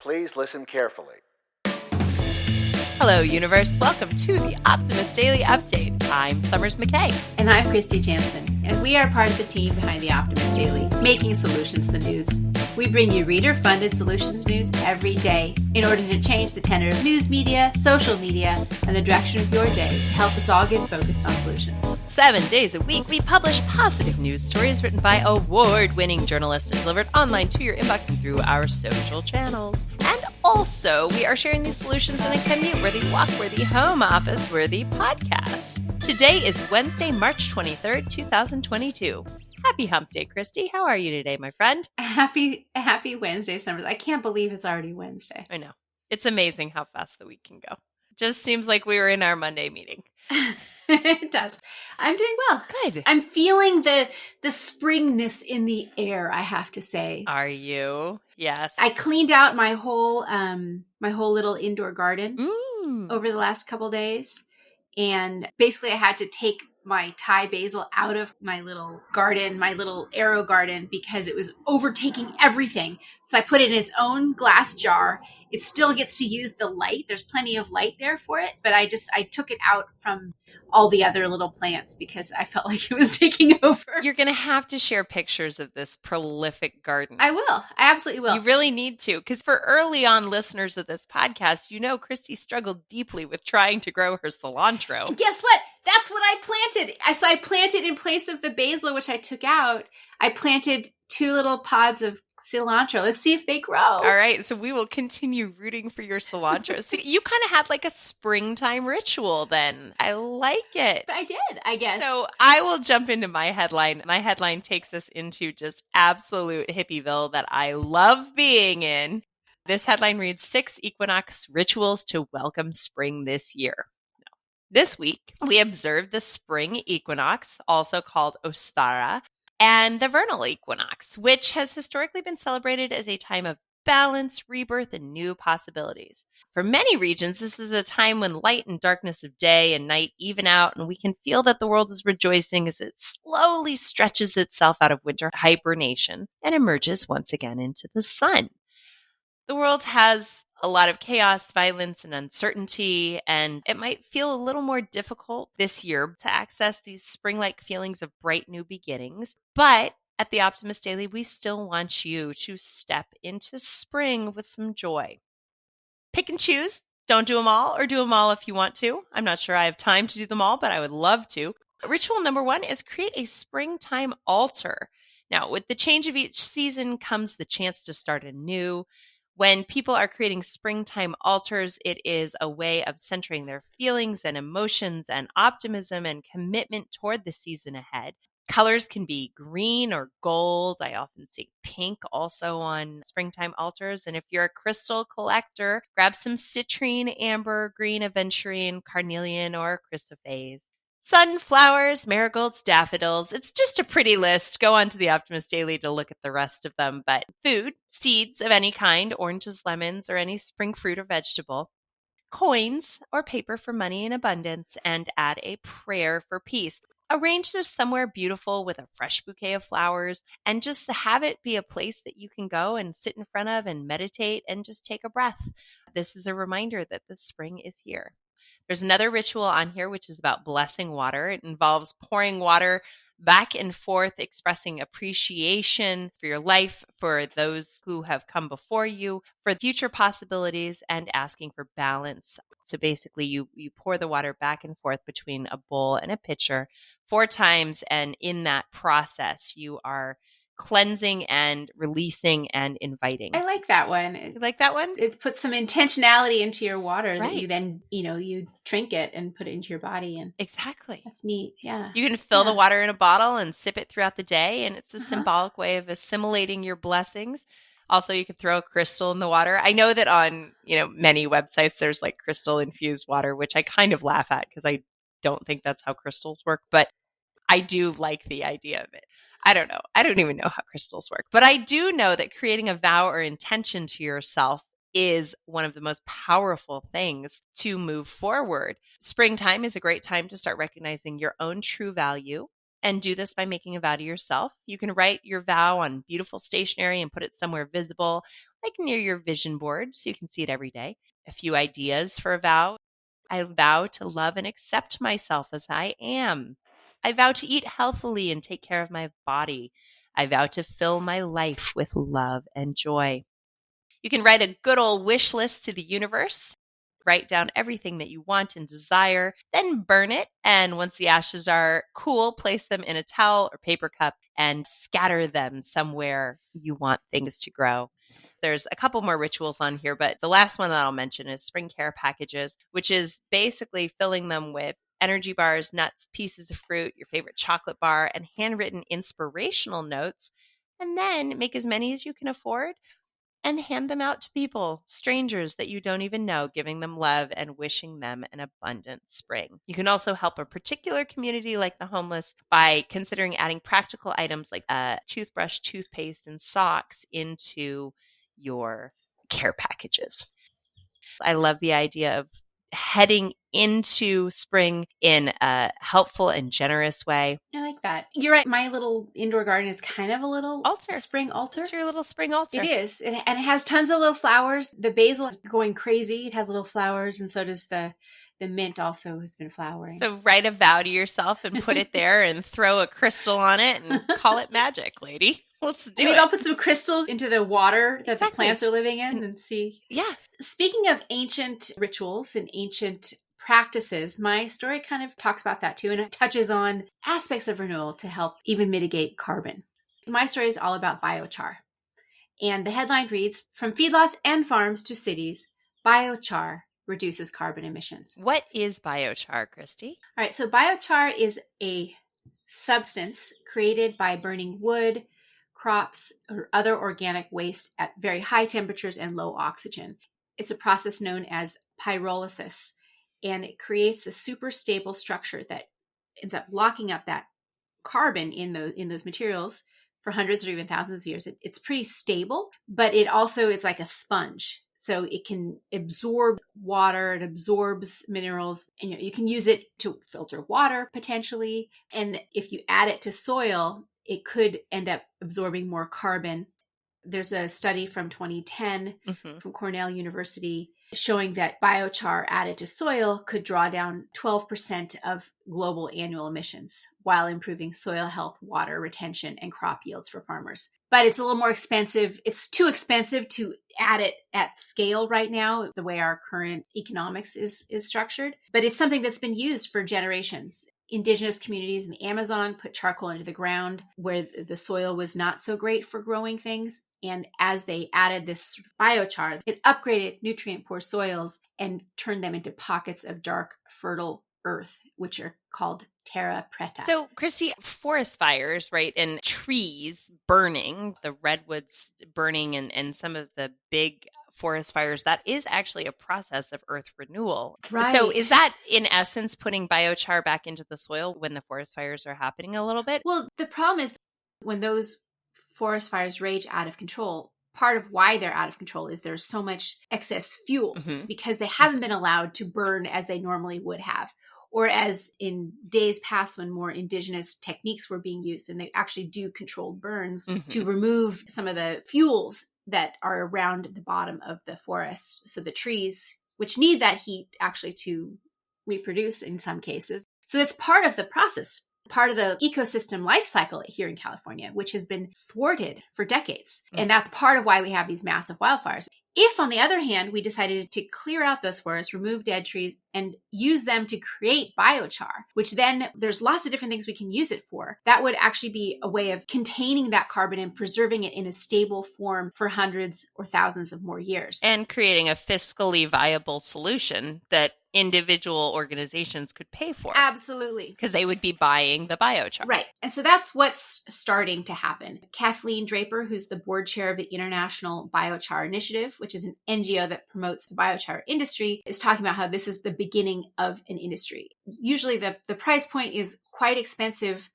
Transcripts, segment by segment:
Please listen carefully. Hello, universe. Welcome to the Optimist Daily Update. I'm Summers McKay. And I'm Kristy Jansen, and we are part of the team behind the Optimist Daily, making solutions the news. We bring you reader-funded solutions news every day in order to change the tenor of news media, social media, and the direction of your day to help us all get focused on solutions. 7 days a week, we publish positive news stories written by award-winning journalists and delivered online to your inbox and through our social channels. And also, we are sharing these solutions in a commute-worthy, walk-worthy, home office-worthy podcast. Today is Wednesday, March 23rd, 2022. Happy Hump Day, Kristy. How are you today, my friend? Happy Wednesday, Summers. I can't believe it's already Wednesday. I know. It's amazing how fast the week can go. Just seems like we were in our Monday meeting. It does. I'm doing well. Good. I'm feeling the springness in the air, I have to say. Are you? Yes. I cleaned out my whole little indoor garden over the last couple days. And basically I had to take my Thai basil out of my little garden, my little arrow garden, because it was overtaking everything. So I put it in its own glass jar. It still gets to use the light. There's plenty of light there for it. But I took it out from all the other little plants because I felt like it was taking over. You're going to have to share pictures of this prolific garden. I will. I absolutely will. You really need to, because for early on listeners of this podcast, you know Kristy struggled deeply with trying to grow her cilantro. And guess what? That's what I planted. So I planted in place of the basil, which I took out. I planted 2 little pods of cilantro. Let's see if they grow. All right. So we will continue rooting for your cilantro. So you kind of had like a springtime ritual then. I like it. I did, I guess. So I will jump into my headline. My headline takes us into just absolute hippieville that I love being in. This headline reads 6 equinox rituals to welcome spring this year. This week, we observed the spring equinox, also called Ostara, and the vernal equinox, which has historically been celebrated as a time of balance, rebirth, and new possibilities. For many regions, this is a time when light and darkness of day and night even out, and we can feel that the world is rejoicing as it slowly stretches itself out of winter hibernation and emerges once again into the sun. The world has a lot of chaos, violence, and uncertainty, and it might feel a little more difficult this year to access these spring-like feelings of bright new beginnings. But at the Optimist Daily, we still want you to step into spring with some joy. Pick and choose. Don't do them all, or do them all if you want to. I'm not sure I have time to do them all, but I would love to. Ritual number 1 is create a springtime altar. Now, with the change of each season comes the chance to start anew. When people are creating springtime altars, it is a way of centering their feelings and emotions and optimism and commitment toward the season ahead. Colors can be green or gold. I often see pink also on springtime altars. And if you're a crystal collector, grab some citrine, amber, green aventurine, carnelian, or chrysoprase. Sunflowers, marigolds, daffodils. It's just a pretty list. Go on to the Optimist Daily to look at the rest of them. But food, seeds of any kind, oranges, lemons, or any spring fruit or vegetable. Coins or paper for money in abundance, and add a prayer for peace. Arrange this somewhere beautiful with a fresh bouquet of flowers, and just have it be a place that you can go and sit in front of and meditate and just take a breath. This is a reminder that the spring is here. There's another ritual on here, which is about blessing water. It involves pouring water back and forth, expressing appreciation for your life, for those who have come before you, for future possibilities, and asking for balance. So basically, you pour the water back and forth between a bowl and a pitcher 4 times, and in that process, you are cleansing and releasing and inviting. I like that one. You like that one? It puts some intentionality into your water Right. that you then, you drink it and put it into your body. And Exactly. that's neat. Yeah. You can fill the water in a bottle and sip it throughout the day, and it's a symbolic way of assimilating your blessings. Also, you could throw a crystal in the water. I know that on, many websites, there's like crystal infused water, which I kind of laugh at because I don't think that's how crystals work, but I do like the idea of it. I don't know. I don't even know how crystals work, but I do know that creating a vow or intention to yourself is one of the most powerful things to move forward. Springtime is a great time to start recognizing your own true value And do this by making a vow to yourself. You can write your vow on beautiful stationery and put it somewhere visible, like near your vision board, so you can see it every day. A few ideas for a vow. I vow to love and accept myself as I am. I vow to eat healthily and take care of my body. I vow to fill my life with love and joy. You can write a good old wish list to the universe. Write down everything that you want and desire, then burn it. And once the ashes are cool, place them in a towel or paper cup and scatter them somewhere you want things to grow. There's a couple more rituals on here, but the last one that I'll mention is spring care packages, which is basically filling them with energy bars, nuts, pieces of fruit, your favorite chocolate bar, and handwritten inspirational notes. And then make as many as you can afford and hand them out to people, strangers that you don't even know, giving them love and wishing them an abundant spring. You can also help a particular community like the homeless by considering adding practical items like a toothbrush, toothpaste, and socks into your care packages. I love the idea of heading into spring in a helpful and generous way. I like that. You're right. My little indoor garden is kind of a little spring altar. It's your little spring altar. It is. And it has tons of little flowers. The basil is going crazy. It has little flowers, and so does the mint also has been flowering. So write a vow to yourself and put it there and throw a crystal on it and call it magic, lady. Let's do it. Maybe I'll put some crystals into the water that the plants are living in and see. Yeah. Speaking of ancient rituals and ancient practices, my story kind of talks about that too, and it touches on aspects of renewal to help even mitigate carbon. My story is all about biochar. And the headline reads, "From feedlots and farms to cities, biochar reduces carbon emissions." What is biochar, Kristy? All right, so biochar is a substance created by burning wood, crops, or other organic waste at very high temperatures and low oxygen. It's a process known as pyrolysis, and it creates a super stable structure that ends up locking up that carbon in those materials for hundreds or even thousands of years. It's pretty stable, but it also is like a sponge. So it can absorb water, it absorbs minerals, and you can use it to filter water potentially. And if you add it to soil, it could end up absorbing more carbon. There's a study from 2010 from Cornell University showing that biochar added to soil could draw down 12% of global annual emissions while improving soil health, water retention, and crop yields for farmers. But it's a little more expensive. It's too expensive to add it at scale right now, the way our current economics is structured. But it's something that's been used for generations. Indigenous communities in the Amazon put charcoal into the ground where the soil was not so great for growing things. And as they added this biochar, it upgraded nutrient-poor soils and turned them into pockets of dark, fertile earth, which are called terra preta. So, Kristy, forest fires, right, and trees burning, the redwoods burning and some of the big forest fires, that is actually a process of earth renewal. Right. So is that, in essence, putting biochar back into the soil when the forest fires are happening a little bit? Well, the problem is when those forest fires rage out of control, part of why they're out of control is there's so much excess fuel because they haven't been allowed to burn as they normally would have. Or as in days past when more indigenous techniques were being used and they actually do controlled burns to remove some of the fuels that are around the bottom of the forest. So the trees, which need that heat actually to reproduce in some cases. So it's part of the process, part of the ecosystem life cycle here in California, which has been thwarted for decades. And that's part of why we have these massive wildfires. If, on the other hand, we decided to clear out those forests, remove dead trees, and use them to create biochar, which then there's lots of different things we can use it for, that would actually be a way of containing that carbon and preserving it in a stable form for hundreds or thousands of more years. And creating a fiscally viable solution that individual organizations could pay for. Absolutely. Because they would be buying the biochar. Right. And so that's what's starting to happen. Kathleen Draper, who's the board chair of the International Biochar Initiative, which is an NGO that promotes the biochar industry, is talking about how this is the beginning of an industry. Usually the price point is quite expensive.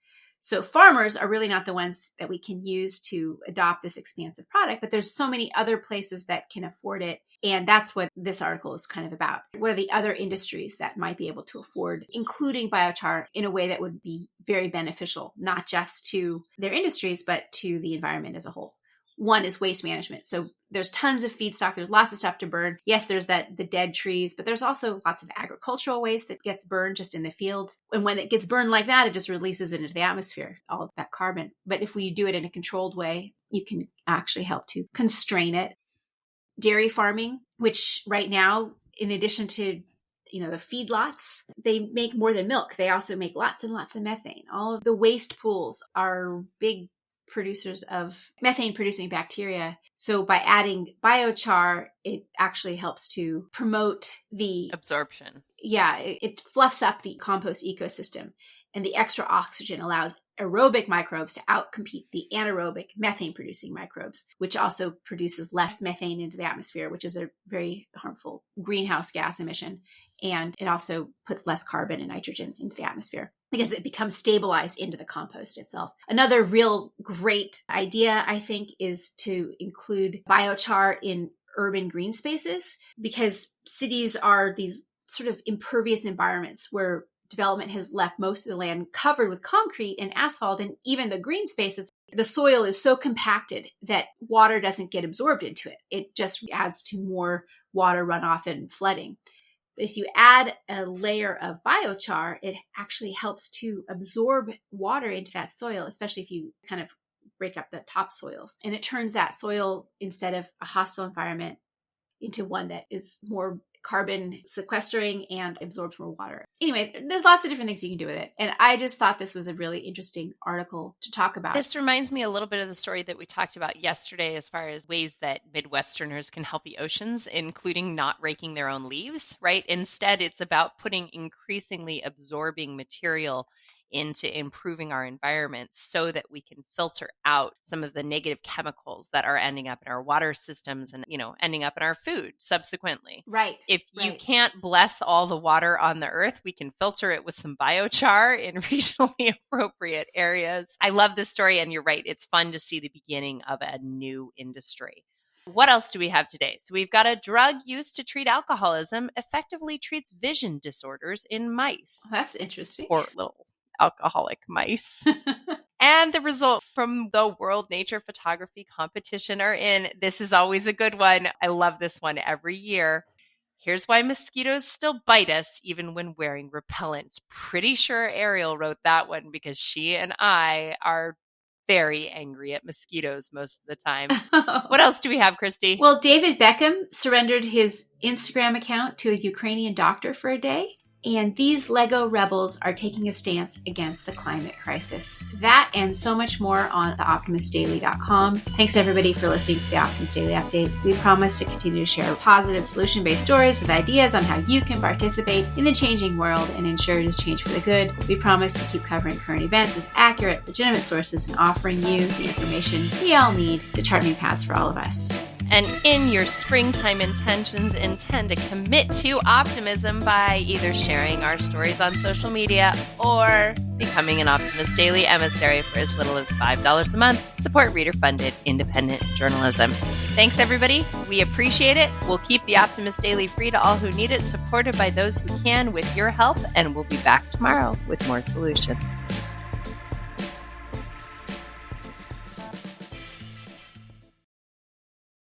So farmers are really not the ones that we can use to adopt this expansive product, but there's so many other places that can afford it. And that's what this article is kind of about. What are the other industries that might be able to afford including biochar in a way that would be very beneficial, not just to their industries, but to the environment as a whole? One is waste management. So there's tons of feedstock. There's lots of stuff to burn. Yes, there's the dead trees, but there's also lots of agricultural waste that gets burned just in the fields. And when it gets burned like that, it just releases it into the atmosphere, all of that carbon. But if we do it in a controlled way, you can actually help to constrain it. Dairy farming, which right now, in addition to the feedlots, they make more than milk. They also make lots and lots of methane. All of the waste pools are big producers of methane producing bacteria. So by adding biochar, it actually helps to promote the absorption. Yeah, it fluffs up the compost ecosystem. And the extra oxygen allows aerobic microbes to outcompete the anaerobic methane producing microbes, which also produces less methane into the atmosphere, which is a very harmful greenhouse gas emission. And it also puts less carbon and nitrogen into the atmosphere because it becomes stabilized into the compost itself. Another real great idea, I think, is to include biochar in urban green spaces, because cities are these sort of impervious environments where development has left most of the land covered with concrete and asphalt, and even the green spaces, the soil is so compacted that water doesn't get absorbed into it. It just adds to more water runoff and flooding. But if you add a layer of biochar, it actually helps to absorb water into that soil, especially if you kind of break up the topsoils. And it turns that soil, instead of a hostile environment, into one that is more carbon sequestering and absorbs more water. Anyway, there's lots of different things you can do with it. And I just thought this was a really interesting article to talk about. This reminds me a little bit of the story that we talked about yesterday as far as ways that Midwesterners can help the oceans, including not raking their own leaves, right? Instead, it's about putting increasingly absorbing material into improving our environments so that we can filter out some of the negative chemicals that are ending up in our water systems and, ending up in our food subsequently. Right. If you can't bless all the water on the earth, we can filter it with some biochar in regionally appropriate areas. I love this story, and you're right. It's fun to see the beginning of a new industry. What else do we have today? So we've got a drug used to treat alcoholism effectively treats vision disorders in mice. That's interesting. Or little alcoholic mice. And the results from the World Nature Photography Competition are in. This is always a good one. I love this one every year. Here's why mosquitoes still bite us even when wearing repellent. Pretty sure Ariel wrote that one because she and I are very angry at mosquitoes most of the time. What else do we have, Kristy? Well, David Beckham surrendered his Instagram account to a Ukrainian doctor for a day. And these Lego rebels are taking a stance against the climate crisis. That and so much more on theoptimistdaily.com. Thanks everybody for listening to the Optimist Daily Update. We promise to continue to share positive solution-based stories with ideas on how you can participate in the changing world and ensure it is changed for the good. We promise to keep covering current events with accurate, legitimate sources and offering you the information we all need to chart new paths for all of us. And in your springtime intentions, intend to commit to optimism by either sharing our stories on social media or becoming an Optimist Daily emissary for as little as $5 a month. Support reader-funded independent journalism. Thanks, everybody. We appreciate it. We'll keep the Optimist Daily free to all who need it, supported by those who can with your help, and we'll be back tomorrow with more solutions.